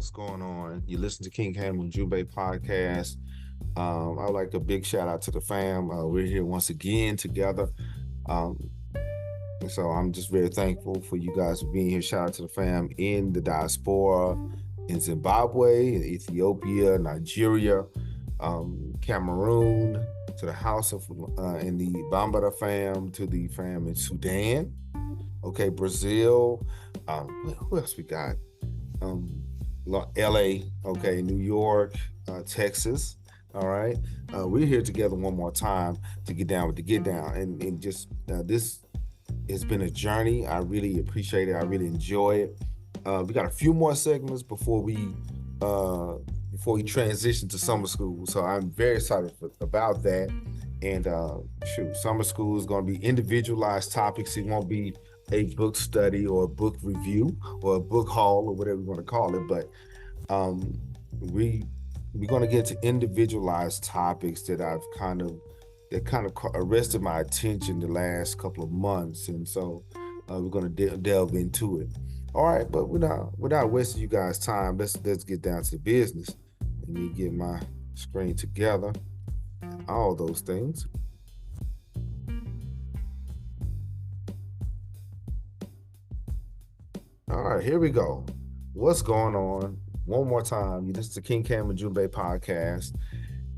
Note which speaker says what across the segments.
Speaker 1: What's going on? You listen to King Cam and Ujumbe podcast. I'd like a big shout out to the fam. We're here once again together. Um, so I'm just very thankful for you guys for being here. Shout out to the fam in the diaspora, in Zimbabwe, in Ethiopia, Nigeria, Cameroon, to the house of in the Bambara fam, to the fam in Sudan. Okay, Brazil. Who else we got? Um, LA, okay, New York, Texas. All right. We're here together one more time to get down with the get down. And just this has been a journey. I really appreciate it. I really enjoy it. We got a few more segments before we transition to summer school. So I'm very excited about that. And summer school is going to be individualized topics. It won't be a book study or a book review or a book haul or whatever you want to call it, but we're going to get to individualized topics that arrested my attention the last couple of months, and so we're going to delve into it. All right, but without wasting you guys' time, let's get down to the business. Let me get my screen together. All those things. All right, here we go. What's going on? One more time, this is the King Cam and Ujumbe podcast,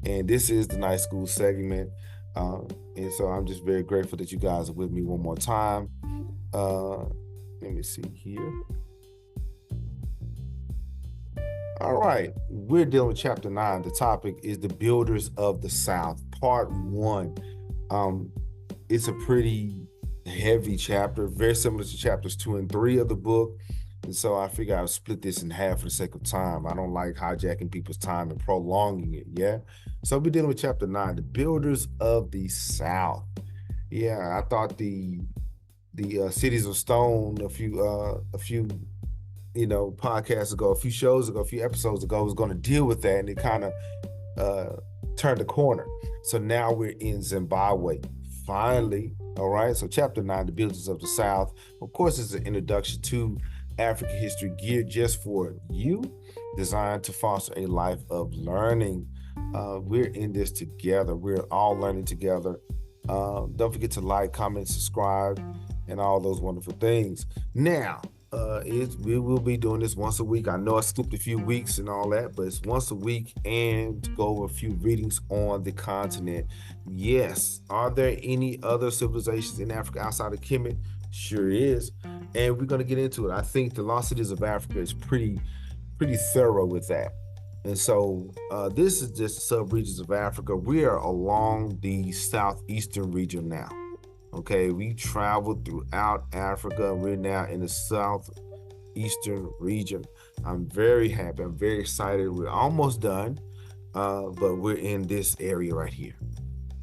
Speaker 1: and this is the night school segment. And so I'm just very grateful that you guys are with me one more time. Let me see here. All right, we're dealing with chapter 9. The topic is the Builders of the South, part 1. It's a pretty heavy chapter, very similar to chapters 2 and 3 of the book. And so I figure I'll split this in half for the sake of time. I don't like hijacking people's time and prolonging it, yeah? So we're dealing with chapter 9, the Builders of the South. Yeah, I thought the Cities of Stone a few podcasts ago, a few shows ago, a few episodes ago was going to deal with that, and it kind of turned the corner. So now we're in Zimbabwe, finally. All right, so chapter 9, the Builders of the South. Of course, it's an introduction to African history geared just for you, designed to foster a life of learning. We're in this together. We're all learning together. Don't forget to like, comment, subscribe, and all those wonderful things. Now, we will be doing this once a week. I know I skipped a few weeks and all that, but it's once a week and to go over a few readings on the continent. Yes. Are there any other civilizations in Africa outside of Kemet? Sure is. And we're going to get into it. I think the Lost Cities of Africa is pretty thorough with that. And so this is just sub-regions of Africa. We are along the southeastern region now. Okay, we traveled throughout Africa. We're now in the southeastern region. I'm very happy. I'm very excited. We're almost done, but we're in this area right here.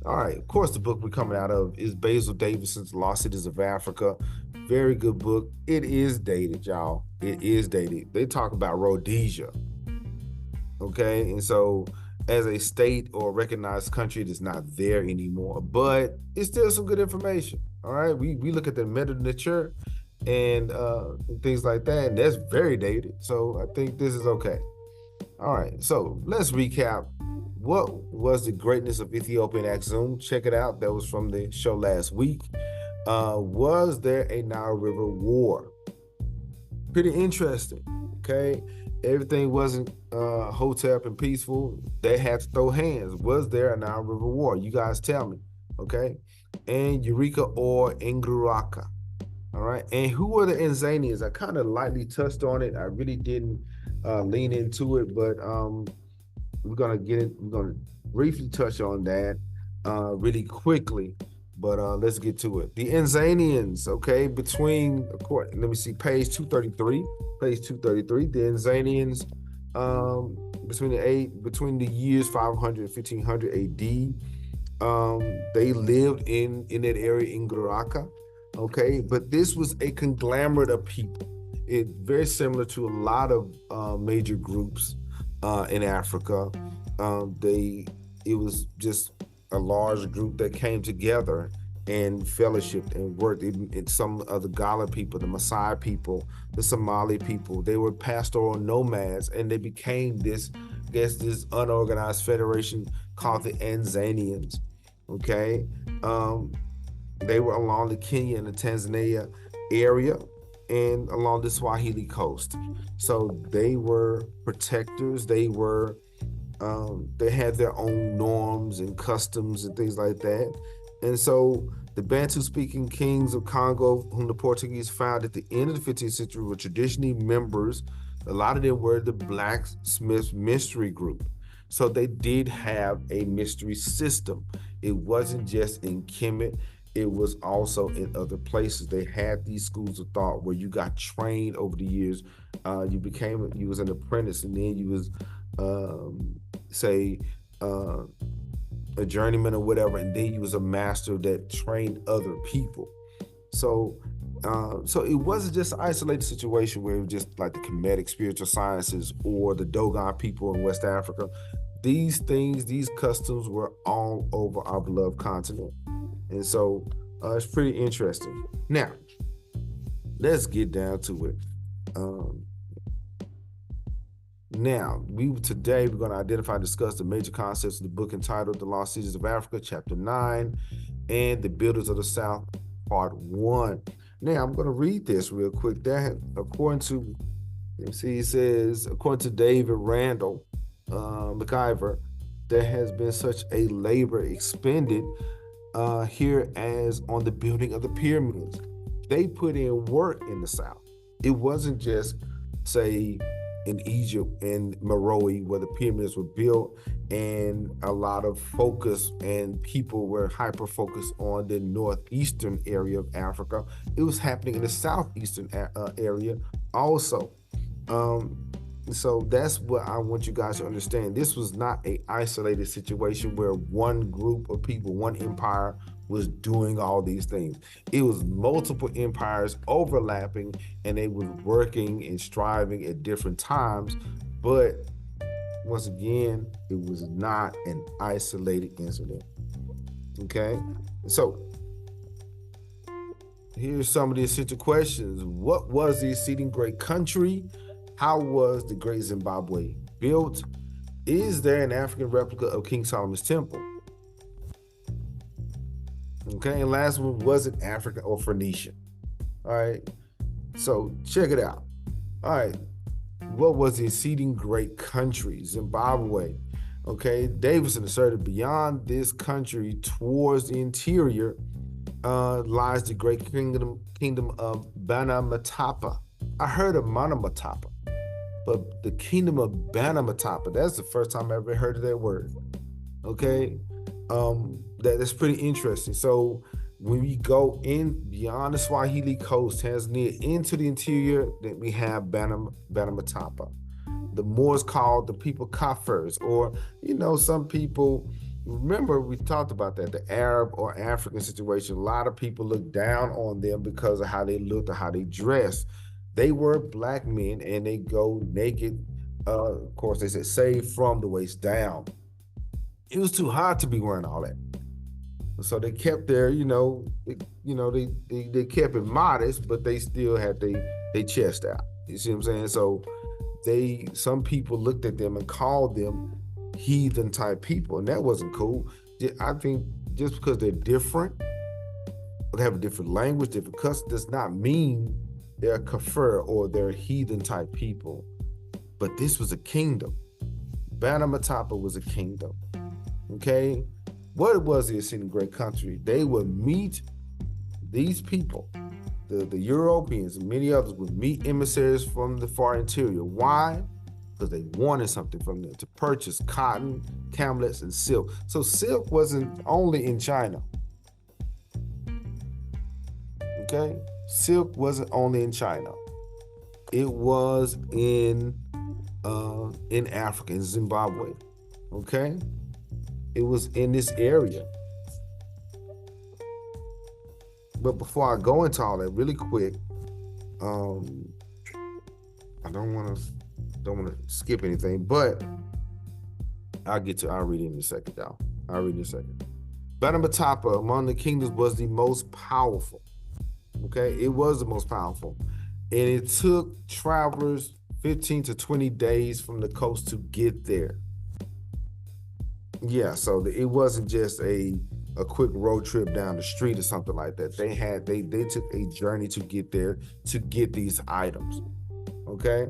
Speaker 1: All right, of course, the book we're coming out of is Basil Davidson's Lost Cities of Africa. Very good book. It is dated, y'all. It is dated. They talk about Rhodesia. Okay, and so as a state or recognized country, it is not there anymore, but it's still some good information. All right, we look at the literature and things like that, and that's very dated. So I think this is okay. All right, so let's recap. What was the greatness of Ethiopian Axum? Check it out. That was from the show last week. Was there a Nile River War? Pretty interesting. Okay. Everything wasn't hotep and peaceful. They had to throw hands. Was there a Nile River War? You guys tell me. Okay. And Eureka or Inguraka. All right. And who were the Nzanians? I kind of lightly touched on it. I really didn't lean into it, but we're going to briefly touch on that really quickly, but let's get to it. The Nzanians, okay, let me see, page 233, the Nzanians, between the years 500 and 1500 AD, they lived in that area in Guraka, okay, but this was a conglomerate of people. It very similar to a lot of major groups in Africa. It was just a large group that came together and fellowshiped and worked. In some of the Gala people, the Maasai people, the Somali people, they were pastoral nomads, and they became this, I guess, this unorganized federation called the Tanzanians. Okay, um, they were along the Kenya and the Tanzania area and along the Swahili coast. So they were protectors. They had their own norms and customs and things like that. And so the Bantu-speaking kings of Congo, whom the Portuguese found at the end of the 15th century, were traditionally members. A lot of them were the blacksmith mystery group. So they did have a mystery system. It wasn't just in Kemet, it was also in other places. They had these schools of thought where you got trained over the years. You was an apprentice, and then you was, say, uh, a journeyman or whatever, and then you was a master that trained other people. So, so it wasn't just an isolated situation where it was just like the Kemetic spiritual sciences or the Dogon people in West Africa. These things, these customs were all over our beloved continent. And so it's pretty interesting. Now, let's get down to it. Now, today we're going to identify and discuss the major concepts of the book entitled The Lost Cities of Africa, Chapter 9, and The Builders of the South, Part 1. Now, I'm going to read this real quick. That, according to, it says, according to David Randall McIver, there has been such a labor expended here as on the building of the pyramids. They put in work in the South. It wasn't just, say, in Egypt and Meroe where the pyramids were built, and a lot of focus and people were hyper focused on the northeastern area of Africa. It was happening in the southeastern area also. So that's what I want you guys to understand. This was not an isolated situation where one group of people, one empire was doing all these things. It was multiple empires overlapping, and they was working and striving at different times. But once again, it was not an isolated incident. Okay, so here's some of the essential questions. What was the exceeding great country? How was the Great Zimbabwe built? Is there an African replica of King Solomon's temple? Okay, and last one, was it African or Phoenician? All right, so check it out. All right, what was the exceeding great country? Zimbabwe. Okay, Davison asserted beyond this country towards the interior lies the great kingdom of Monomotapa. I heard of Monomotapa, but the kingdom of Monomotapa, that's the first time I ever heard of that word. Okay, that's pretty interesting. So when we go in beyond the Swahili coast, Tanzania, into the interior, then we have Monomotapa. The Moors called the people Kafirs, or, some people, remember we talked about that, the Arab or African situation. A lot of people look down on them because of how they looked or how they dressed. They were black men, and they go naked. Of course, they said save from the waist down. It was too hot to be wearing all that. So they kept their, they kept it modest, but they still had their chest out. You see what I'm saying? So some people looked at them and called them heathen type people, and that wasn't cool. I think just because they're different, or they have a different language, different customs, does not mean they're kafir or they're heathen type people. But this was a kingdom. Monomotapa was a kingdom. Okay, what was the exceeding great country? They would meet these people, the Europeans and many others would meet emissaries from the far interior. Why? Because they wanted something from them to purchase cotton, camlets, and silk. So silk wasn't only in China. Okay, silk wasn't only in China. It was in Africa, in Zimbabwe. Okay, it was in this area. But before I go into all that, really quick, I don't want to skip anything, but I'll read it in a second, y'all. I'll read it in a second. Monomotapa among the kingdoms was the most powerful. Okay, it was the most powerful. And it took travelers 15 to 20 days from the coast to get there. Yeah, so it wasn't just a quick road trip down the street or something like that. They took a journey to get there to get these items. Okay,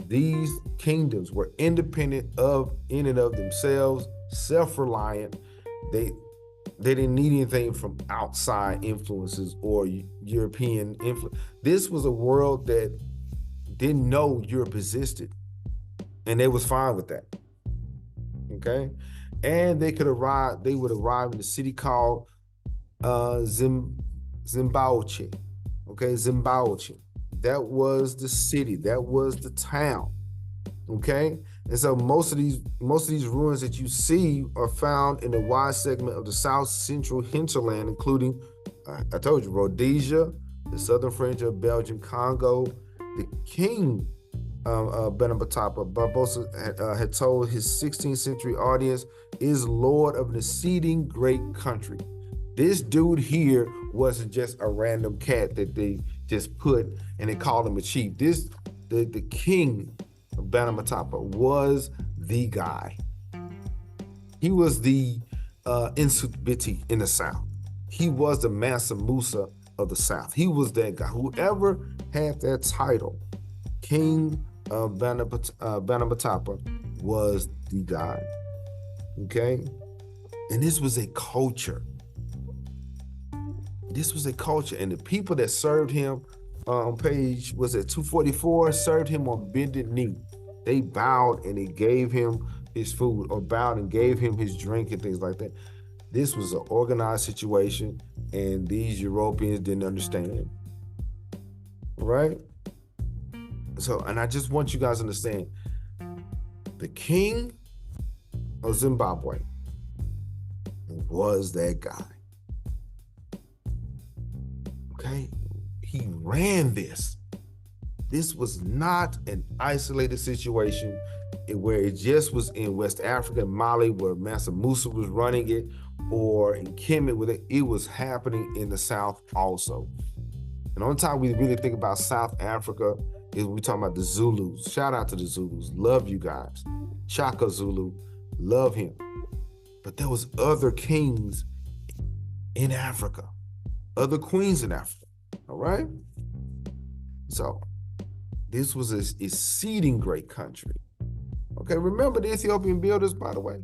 Speaker 1: these kingdoms were independent in and of themselves, self-reliant. They didn't need anything from outside influences or European influence. This was a world that didn't know Europe existed, and they was fine with that. Okay, and they would arrive in a city called Zimbabwe. Okay, Zimbabwe. That was the city. That was the town. Okay, and so most of these ruins that you see are found in a wide segment of the South Central hinterland, including, I told you, Rhodesia, the southern fringe of Belgian Congo. The king Monomotapa, Barbosa had told his 16th century audience, is lord of an exceeding great country. This dude here wasn't just a random cat that they just put and they called him a chief. The king of Monomotapa was the guy. He was the Insubiti in the South. He was the Mansa Musa of the South. He was that guy. Whoever had that title, King of Monomotapa, was the guy. Okay? And this was a culture. This was a culture. And the people that served him on page, was it 244, served him on bended knee. They bowed and they gave him his food, or bowed and gave him his drink and things like that. This was an organized situation, and these Europeans didn't understand. Right? So, and I just want you guys to understand, the king of Zimbabwe was that guy. Okay? He ran this. This was not an isolated situation where it just was in West Africa, Mali, where Mansa Musa was running it, or in Kemet with it. It was happening in the South also. And on time we really think about South Africa is we talking about the Zulus. Shout out to the Zulus. Love you guys. Shaka Zulu. Love him. But there was other kings in Africa. Other queens in Africa. All right? So this was an exceeding great country. Okay, remember the Ethiopian builders, by the way.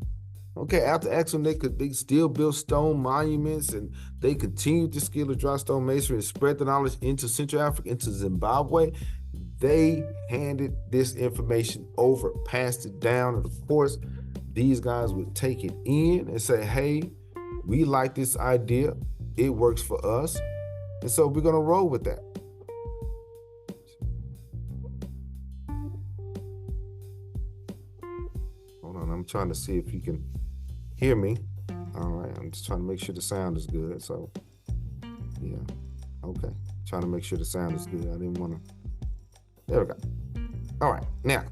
Speaker 1: Okay, after Axum, they still build stone monuments, and they continued the skill of dry stone masonry and spread the knowledge into Central Africa, into Zimbabwe. They handed this information over, passed it down, and of course, these guys would take it in and say, hey, we like this idea. It works for us. And so we're gonna roll with that. Hold on, I'm trying to see if you can hear me. All right, I'm just trying to make sure the sound is good. So, yeah, okay. Trying to make sure the sound is good. I didn't want to. There we go. All right, now,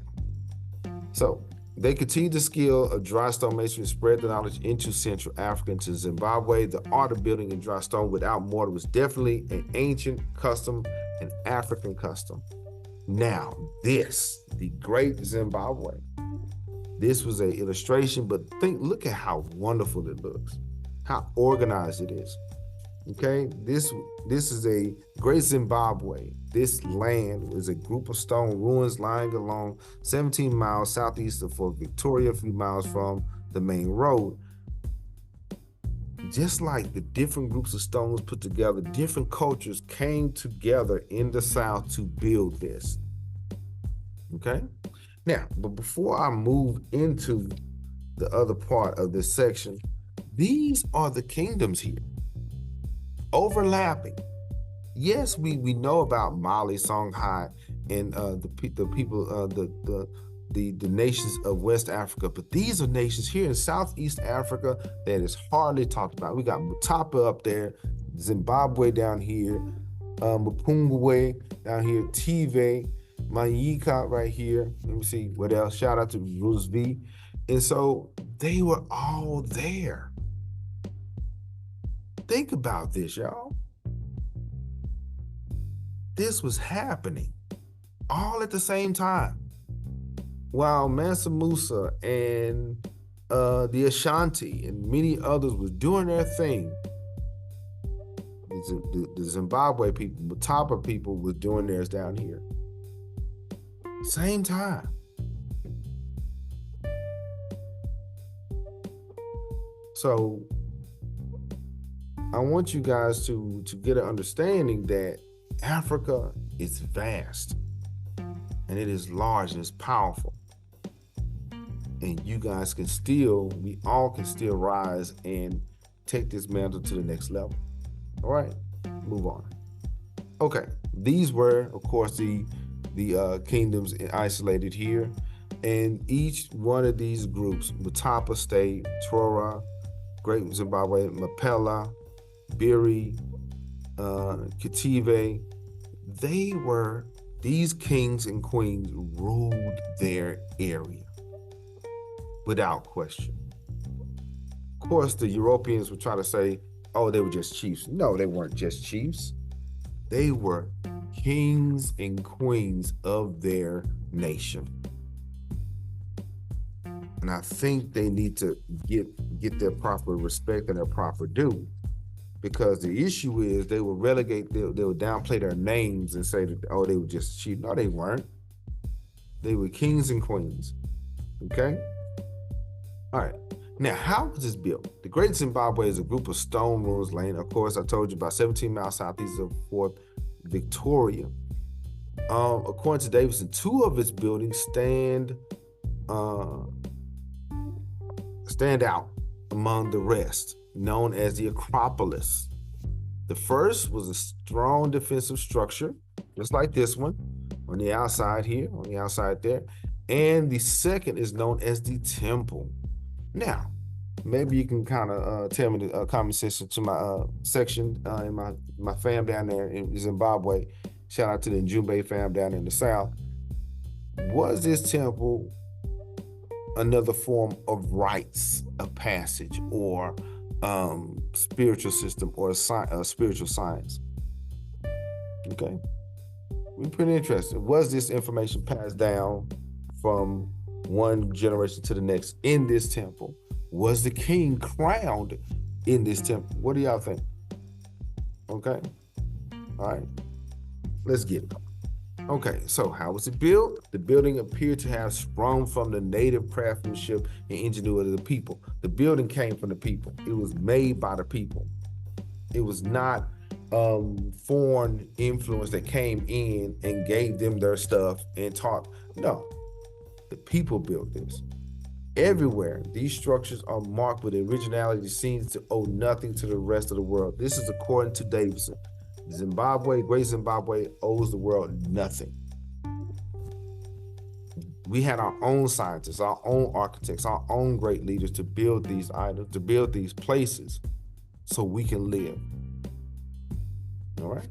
Speaker 1: so they continued the skill of dry stone masonry and spread the knowledge into Central Africa, into Zimbabwe. The art of building in dry stone without mortar was definitely an ancient custom, an African custom. Now, the great Zimbabwe, this was an illustration, but look at how wonderful it looks, how organized it is. Okay, this is a great Zimbabwe. This land is a group of stone ruins lying along 17 miles southeast of Fort Victoria, a few miles from the main road. Just like the different groups of stones put together, different cultures came together in the South to build this. Okay? Now, but before I move into the other part of this section, these are the kingdoms here. Overlapping. Yes, we know about Mali, Songhai, and the people, the nations of West Africa, but these are nations here in Southeast Africa that is hardly talked about. We got Mutapa up there, Zimbabwe down here, Mpumbwe down here, Tive, Manyika right here. Let me see what else. Shout out to Roosevelt. And so they were all there. Think about this, y'all. This was happening all at the same time. While Mansa Musa and the Ashanti and many others was doing their thing, the Zimbabwe people, Motapa people was doing theirs down here. Same time. So I want you guys to get an understanding that Africa is vast and it is large and it's powerful. And you guys can still, we all can still rise and take this mantle to the next level. All right, move on. Okay, these were, of course, the kingdoms isolated here. And each one of these groups, Motapa State, Tora, Great Zimbabwe, Mapela, Biri, Kitive, these kings and queens ruled their area without question. Of course, the Europeans would try to say, oh, they were just chiefs. No, they weren't just chiefs. They were kings and queens of their nation. And I think they need to get their proper respect and their proper due, because the issue is they will relegate, they will downplay their names and say that, oh, they were just chiefs. No, they weren't. They were kings and queens. Okay? All right. Now, how was this built? The Great Zimbabwe is a group of stone ruins laying, of course, I told you, about 17 miles southeast of Fort Victoria. According to Davidson, 2 of its buildings stand out among the rest, known as the Acropolis. The first was a strong defensive structure, just like this one, on the outside here, on the outside there. And the second is known as the Temple. Now, maybe you can kind of tell me the comment section to my section in my fam down there in Zimbabwe. Shout out to the Ujumbe fam down in the South. Was this temple another form of rites of passage or spiritual system or spiritual science? Okay, we're pretty interested. Was this information passed down from one generation to the next in this temple? Was the king crowned in this temple? What do y'all think? Okay, all right, let's get it. Okay, so how was it built? The building appeared to have sprung from the native craftsmanship and ingenuity of the people. The building came from the people. It was made by the people. It was not foreign influence that came in and gave them their stuff and taught. No, the people built this. Everywhere, these structures are marked with originality, seems to owe nothing to the rest of the world. This is according to Davidson. Zimbabwe, Great Zimbabwe, owes the world nothing. We had our own scientists, our own architects, our own great leaders to build these items, to build these places so we can live. All right.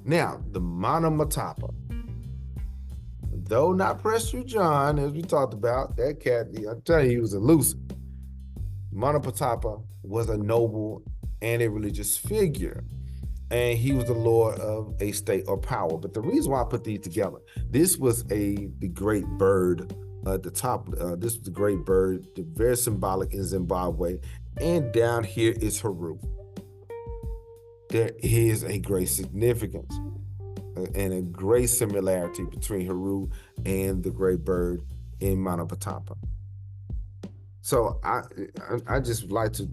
Speaker 1: Now, the Monomotapa. Though not Prester John, as we talked about, that cat, I tell you, he was elusive. Monomotapa was a noble and a religious figure, and he was the lord of a state or power. But the reason why I put these together, this was the great bird at the top. This was the great bird, very symbolic in Zimbabwe, and down here is Haru. There is a great significance and a great similarity between Haru and the great bird in Monomotapa. So I just like to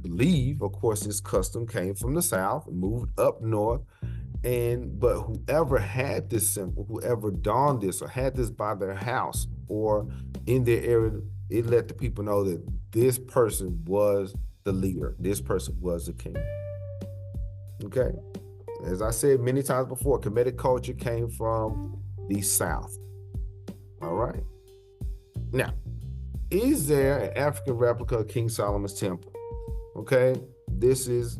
Speaker 1: believe, of course, this custom came from the South, moved up north, but whoever had this symbol, whoever donned this or had this by their house or in their area, it let the people know that this person was the leader, this person was the king. Okay. As I said many times before, Kemetic culture came from the South. All right. Now, is there an African replica of King Solomon's temple? Okay. This is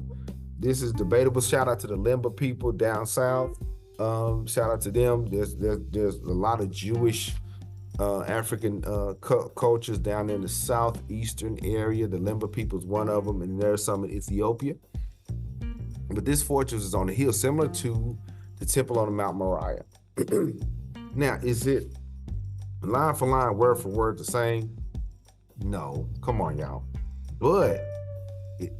Speaker 1: debatable. Shout out to the Limba people down south. Shout out to them. There's a lot of Jewish African cultures down in the southeastern area. The Lemba people is one of them, and there's some in Ethiopia. But this fortress is on a hill, similar to the temple on the Mount Moriah. Now, is it line for line, word for word the same? No, come on, y'all. But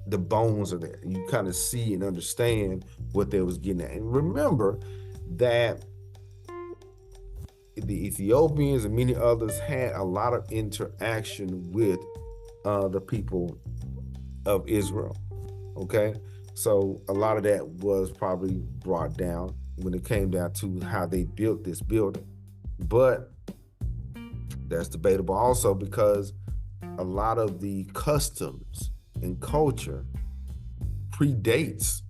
Speaker 1: the bones are there. You kind of see and understand what they was getting at. And remember that the Ethiopians and many others had a lot of interaction with the people of Israel. Okay, so a lot of that was probably brought down when it came down to how they built this building. But that's debatable also, because a lot of the customs and culture predates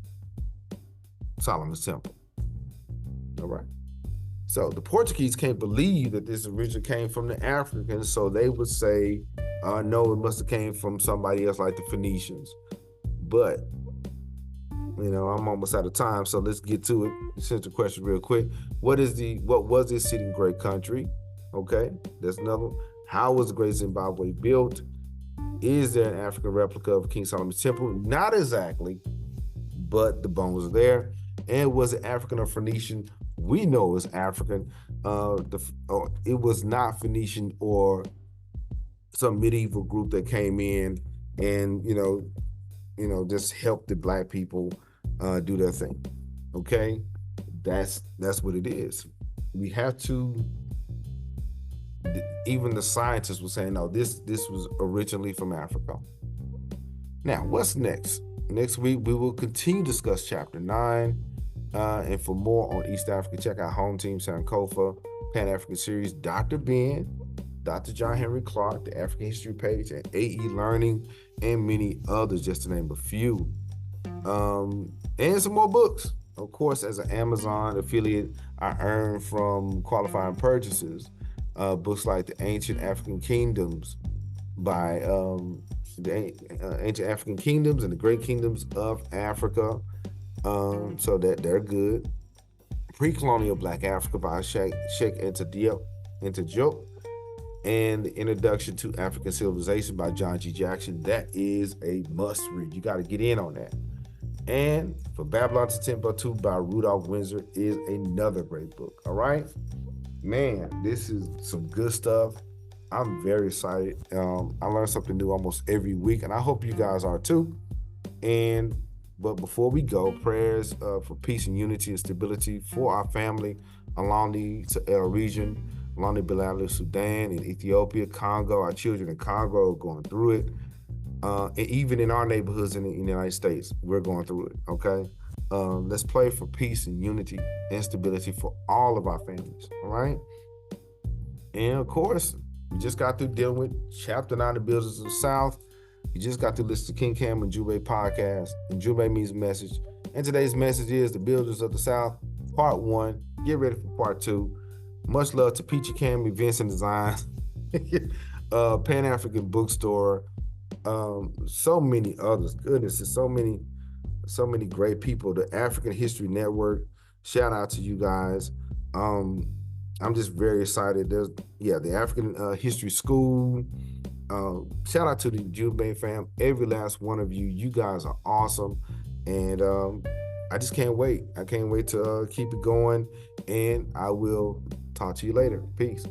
Speaker 1: Solomon's temple. All right. So the Portuguese can't believe that this originally came from the Africans, so they would say, no, it must have came from somebody else like the Phoenicians. But, you know, I'm almost out of time, so let's get to it. Essential question real quick. What was this city and great country? Okay, that's another one. How was the Great Zimbabwe built? Is there an African replica of King Solomon's temple? Not exactly, but the bones are there. And was it African or Phoenician? We know it was African. It was not Phoenician or some medieval group that came in and just helped the black people do their thing. Okay, that's what it is. We have to. Even the scientists were saying, no, this was originally from Africa. Now, what's next? Next week, we will continue to discuss chapter 9. And for more on East Africa, check out Home Team Sankofa, Pan-African Series, Dr. Ben, Dr. John Henry Clark, the African History page, and AE Learning, and many others, just to name a few. And some more books. Of course, as an Amazon affiliate, I earn from qualifying purchases. Books like The Ancient African Kingdoms by the Ancient African Kingdoms and the Great Kingdoms of Africa. So that they're good. Pre-Colonial Black Africa by Sheikh Anta Diop, and The Introduction to African Civilization by John G. Jackson. That is a must read. You got to get in on that. And For Babylon to Timbuktu by Rudolph Windsor is another great book. All right, man, this is some good stuff. I'm very excited. I learn something new almost every week, and I hope you guys are too. But before we go, prayers for peace and unity and stability for our family along the Sahel region, along the Bilateral Sudan and Ethiopia, Congo. Our children in Congo are going through it. And even in our neighborhoods in the United States, we're going through it, okay? Let's pray for peace and unity and stability for all of our families, all right? And of course, we just got through dealing with chapter 9, the Builders of the South. You just got to listen to King Cam and Ujumbe podcast. And Ujumbe means message. And today's message is the Builders of the South, part 1. Get ready for part 2. Much love to Peachy Cam Events and Designs, Pan-African Bookstore, so many others. Goodness, there's so many great people. The African History Network. Shout out to you guys. I'm just very excited. There's the African History School. Shout out to the Ujumbe fam, every last one of you. You guys are awesome, and I just can't wait. I can't wait to keep it going, and I will talk to you later. Peace.